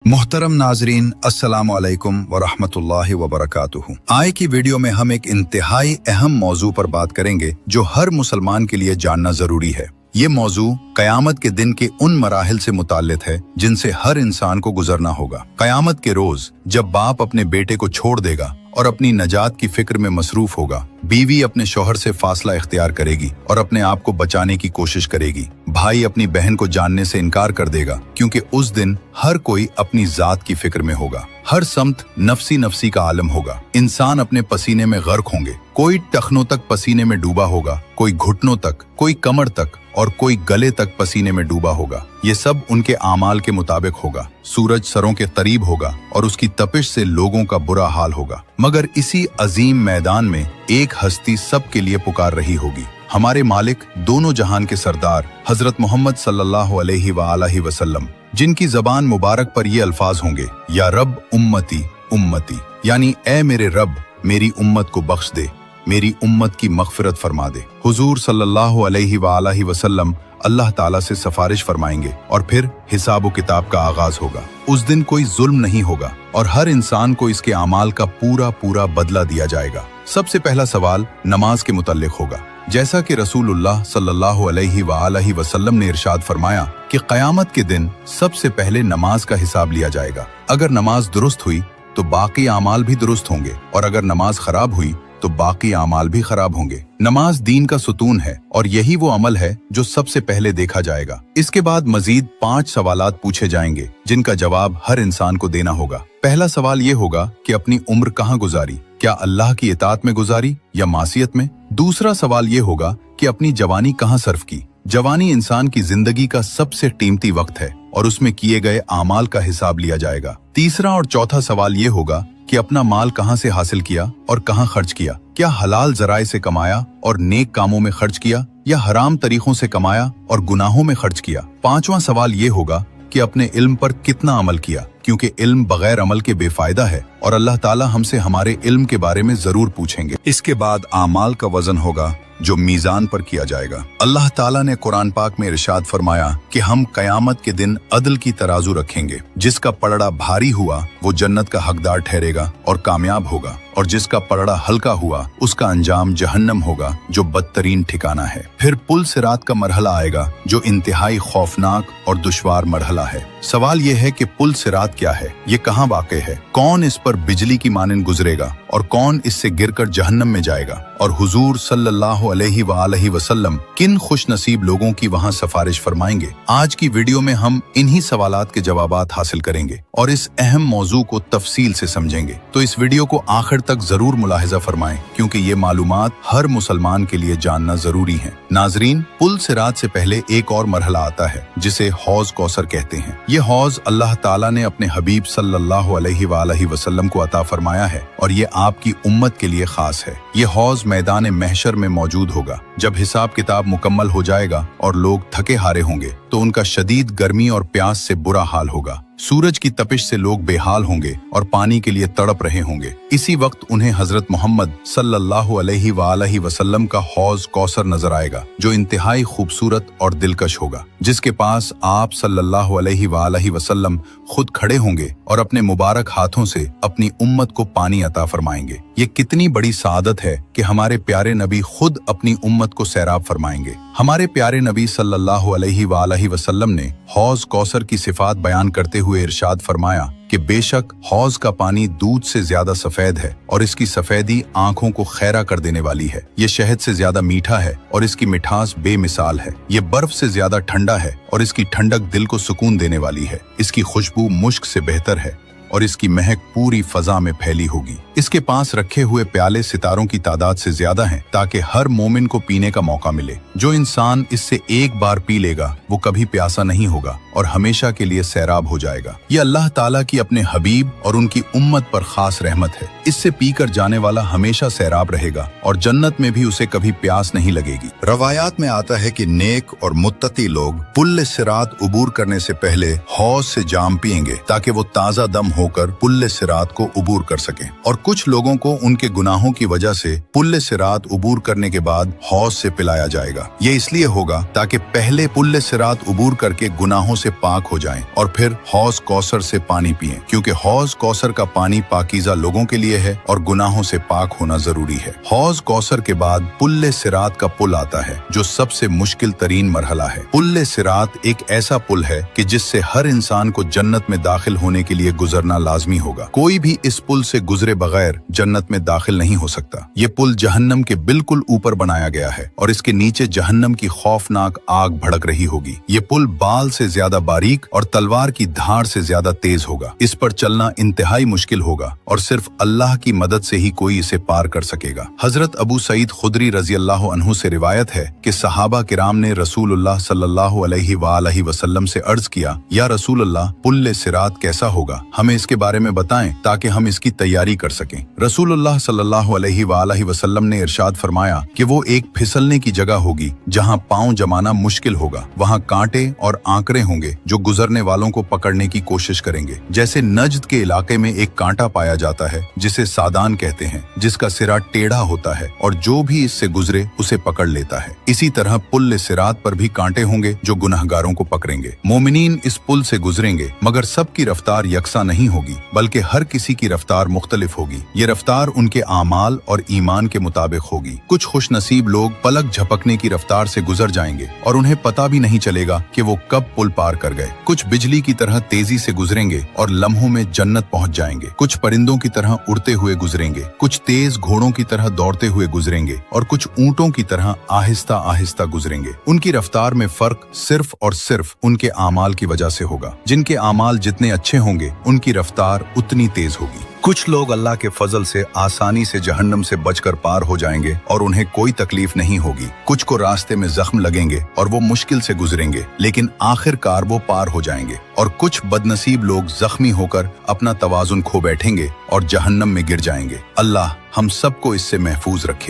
मोहतरम नाजरीन, अस्सलाम वालेकुम वरहमतुल्लाहि वबरकातुहू। आय की वीडियो में हम एक इंतहाई अहम मौजू पर बात करेंगे जो हर मुसलमान के लिए जानना जरूरी है। ये मौजू कयामत के दिन के उन मराहिल से मुताल्लिक है जिनसे हर इंसान को गुजरना होगा। कयामत के रोज जब बाप अपने बेटे को छोड़ देगा और अपनी नजात की फिक्र में मसरूफ होगा, बीवी अपने शौहर से फासला इख्तियार करेगी और अपने आप को बचाने की कोशिश करेगी, भाई अपनी बहन को जानने से इनकार कर देगा क्योंकि उस दिन हर कोई अपनी जात की फिक्र में होगा। हर समत नफसी नफसी का आलम होगा। इंसान अपने पसीने में गर्क होंगे। कोई टखनों तक पसीने में डूबा होगा, कोई घुटनों तक, कोई कमर तक और कोई गले तक पसीने में डूबा होगा। ये सब उनके आमाल के मुताबिक होगा। सूरज सरों के करीब होगा और उसकी तपिश से लोगों का बुरा हाल होगा। मगर इसी अजीम मैदान में एक हस्ती सबके लिए पुकार रही होगी। हमारे मालिक, दोनों जहान के सरदार हजरत मोहम्मद सल्लल्लाहु अलैहि वसल्लम, जिनकी जबान मुबारक पर ये अल्फाज होंगे, या रब उम्मती उम्मती, यानी ए मेरे रब, मेरी उम्मत को बख्श दे, मेरी उम्मत की मगफिरत फरमा दे। हुजूर सल्लल्लाहु अलैहि वसल्लम अल्लाह ताला से सफारिश फरमाएंगे और फिर हिसाब व किताब का आगाज होगा। उस दिन कोई जुल्म नहीं होगा और हर इंसान को इसके अमाल का पूरा पूरा बदला दिया जाएगा। सबसे पहला सवाल नमाज के मुतल्लिक होगा। जैसा कि रसूलुल्लाह सल्लल्लाहु अलैहि वसल्लम ने इरशाद फरमाया कि क़यामत के दिन सबसे पहले नमाज का हिसाब लिया जाएगा। अगर नमाज दुरुस्त हुई तो बाकी अमाल भी दुरुस्त होंगे और अगर नमाज खराब हुई तो बाकी अमाल भी खराब होंगे। नमाज दीन का सुतून है और यही वो अमल है जो सबसे पहले देखा जाएगा। इसके बाद मजीद 5 सवालात पूछे जाएंगे जिनका जवाब हर इंसान को देना होगा। पहला सवाल ये होगा कि अपनी उम्र कहाँ गुजारी, क्या अल्लाह की इताअत में गुजारी या मासियत में। दूसरा सवाल ये होगा कि अपनी जवानी कहाँ सर्फ की। जवानी इंसान की जिंदगी का सबसे कीमती वक्त है और उसमें किए गए आमाल का हिसाब लिया जाएगा। तीसरा और चौथा सवाल ये होगा कि अपना माल कहाँ से हासिल किया और कहाँ खर्च किया। क्या हलाल जराए से कमाया और नेक कामों में खर्च किया या हराम तरीकों से कमाया और गुनाहों में खर्च किया। पांचवा सवाल ये होगा कि अपने इल्म पर कितना अमल किया, क्योंकि इल्म बगैर अमल के बेफायदा है और अल्लाह ताला हमसे हमारे इल्म के बारे में जरूर पूछेंगे। इसके बाद आमाल का वजन होगा जो मीजान पर किया जाएगा। अल्लाह ताला ने कुरान पाक में इरशाद फरमाया कि हम कयामत के दिन अदल की तराजू रखेंगे। जिसका पलड़ा भारी हुआ वो जन्नत का हकदार ठहरेगा और कामयाब होगा, और जिसका पलड़ा हल्का हुआ उसका अंजाम जहन्नम होगा जो बदतरीन ठिकाना है। फिर पुल सिरात का मरहला आएगा जो इंतहाई खौफनाक और दुश्वार मरहला है। सवाल यह है कि पुल सिरात क्या है, ये कहाँ वाक़ है, कौन इस पर बिजली की मानंद गुजरेगा और कौन इससे गिरकर जहन्नम में जाएगा, और हुजूर सल्लल्लाहु अलैहि वसल्लम किन खुश नसीब लोगों की वहाँ सफारिश फरमाएंगे। आज की वीडियो में हम इन्हीं सवालात के जवाबात हासिल करेंगे और इस अहम मौजू को तफसील से समझेंगे। तो इस वीडियो को आखिर तक जरूर मुलाहिजा फरमाएं क्योंकि ये मालूमात हर मुसलमान के लिए जानना जरूरी है। नाजरीन, पुल सिरात से पहले एक और मरहला आता है जिसे हौज कौसर कहते हैं। ये हौज अल्लाह ताला ने अपने हबीब सल्लल्लाहु अलैहि वसल्लम को अता फरमाया है और ये आपकी उम्मत के लिए खास है। ये हौज मैदान महशर में मौजूद होगा। जब हिसाब किताब मुकम्मल हो जाएगा और लोग थके हारे होंगे तो उनका शदीद गर्मी और प्यास से बुरा हाल होगा। सूरज की तपिश से लोग बेहाल होंगे और पानी के लिए तड़प रहे होंगे। इसी वक्त उन्हें हजरत मोहम्मद सल्लल्लाहु अलैहि वसल्लम का हौज कौसर नजर आएगा जो इंतहाई खूबसूरत और दिलकश होगा, जिसके पास आप सल्लल्लाहु अलैहि वसल्लम खुद खड़े होंगे और अपने मुबारक हाथों से अपनी उम्मत को पानी अता फरमाएंगे। ये कितनी बड़ी सादत है कि हमारे प्यारे नबी खुद अपनी उम्मत को सैराब फरमाएंगे। हमारे प्यारे नबी सल्लल्लाहु अलैहि वसल्लम ने हौज कौसर की सिफात बयान करते हुए इरशाद फरमाया कि बेशक हौज का पानी दूध से ज्यादा सफेद है और इसकी सफेदी आंखों को खैरा कर देने वाली है। ये शहद से ज्यादा मीठा है और इसकी मिठास बेमिसाल है। ये बर्फ से ज्यादा ठंडा है और इसकी ठंडक दिल को सुकून देने वाली है। इसकी खुशबू मुश्क से बेहतर है और इसकी महक पूरी फजा में फैली होगी। इसके पास रखे हुए प्याले सितारों की तादाद से ज्यादा हैं ताकि हर मोमिन को पीने का मौका मिले। जो इंसान इससे एक बार पी लेगा वो कभी प्यासा नहीं होगा और हमेशा के लिए सैराब हो जाएगा। ये अल्लाह ताला की अपने हबीब और उनकी उम्मत पर खास रहमत है। इससे पीकर जाने वाला हमेशा सैराब रहेगा और जन्नत में भी उसे कभी प्यास नहीं लगेगी। रवायात में आता है कि नेक और मुत्तकी लोग पुल सिरात उबूर करने से पहले हौज से जाम पिएंगे ताकि वो ताज़ा दम होकर पुल्ले सिरात को उबूर कर सकें। और कुछ लोगों को उनके गुनाहों की वजह से पुल्ले सिरात उबूर करने के बाद हौज से पिलाया जाएगा। ये इसलिए होगा ताकि पहले पुल्ले सिरात उबूर करके गुनाहों से पाक हो जाएं और फिर हौज कौसर से पानी पिएं, क्योंकि हौज कौसर का पानी पाकीज़ा लोगों के लिए है और गुनाहों से पाक होना जरूरी है। हौज कौसर के बाद पुल्ले सिरात का पुल आता है, जो सबसे मुश्किल तरीन मरहला है। पुल्ले सिरात एक ऐसा पुल है कि जिससे हर इंसान को जन्नत में दाखिल होने के लिए गुजरना लाजमी होगा। कोई भी इस पुल से गुजरे बगैर जन्नत में दाखिल नहीं हो सकता। ये पुल जहन्नम के बिल्कुल ऊपर बनाया गया है और इसके नीचे जहन्नम की खौफनाक आग भड़क रही होगी। ये पुल बाल से ज्यादा बारीक और तलवार की धार से ज्यादा तेज होगा। इस पर चलना इंतहाई मुश्किल होगा और सिर्फ अल्लाह की मदद से ही कोई इसे पार कर सकेगा। हजरत अबू सईद खुदरी रजी अल्लाह अन्हु से रिवायत है कि सहाबा किराम ने रसूलुल्लाह सल्लल्लाहु अलैहि वसल्लम से अर्ज किया, या रसूलुल्लाह, पुल्ले सिरात कैसा होगा? हमें इसके बारे में बताएं ताकि हम इसकी तैयारी कर सकें। रसूलुल्लाह सल्लल्लाहु अलैहि वसल्लम ने इरशाद फरमाया कि वो एक फिसलने की जगह होगी जहां पांव जमाना मुश्किल होगा। वहां कांटे और आंकड़े होंगे जो गुजरने वालों को पकड़ने की कोशिश करेंगे। जैसे नज्द के इलाके में एक कांटा पाया जाता है जिसे सादान कहते हैं, जिसका सिरा टेढ़ा होता है और जो भी इससे गुजरे उसे पकड़ लेता है। इसी तरह पुल्ले सिरात पर भी कांटे होंगे जो गुनहगारों को पकड़ेंगे। मोमिनीन इस पुल से गुजरेंगे, मगर सबकी रफ्तार यकसा नहीं होगी, बल्कि हर किसी की रफ्तार मुख्तलिफ होगी। ये रफ्तार उनके आमाल और ईमान के मुताबिक होगी। कुछ खुशनसीब लोग पलक झपकने की रफ्तार से गुजर जाएंगे और उन्हें पता भी नहीं चलेगा कि वो कब पुल पार कर गए। कुछ बिजली की तरह तेजी से गुजरेंगे और लम्हों में जन्नत पहुंच जाएंगे। कुछ परिंदों की तरह उड़ते हुए गुजरेंगे, कुछ तेज घोड़ों की तरह दौड़ते हुए गुजरेंगे और कुछ ऊंटों की तरह आहिस्ता आहिस्ता गुजरेंगे। उनकी रफ्तार में फर्क सिर्फ और सिर्फ उनके आमाल की वजह से होगा। जिनके आमाल जितने अच्छे होंगे उनकी रफ्तार उतनी तेज होगी। कुछ लोग अल्लाह के फजल से आसानी से जहन्नम से बचकर पार हो जाएंगे और उन्हें कोई तकलीफ नहीं होगी। कुछ को रास्ते में जख्म लगेंगे और वो मुश्किल से गुजरेंगे, लेकिन आखिरकार वो पार हो जाएंगे। और कुछ बदनसीब लोग जख्मी होकर अपना तवाजुन खो बैठेंगे और जहन्नम में गिर जाएंगे। अल्लाह हम सबको इससे महफूज रखे।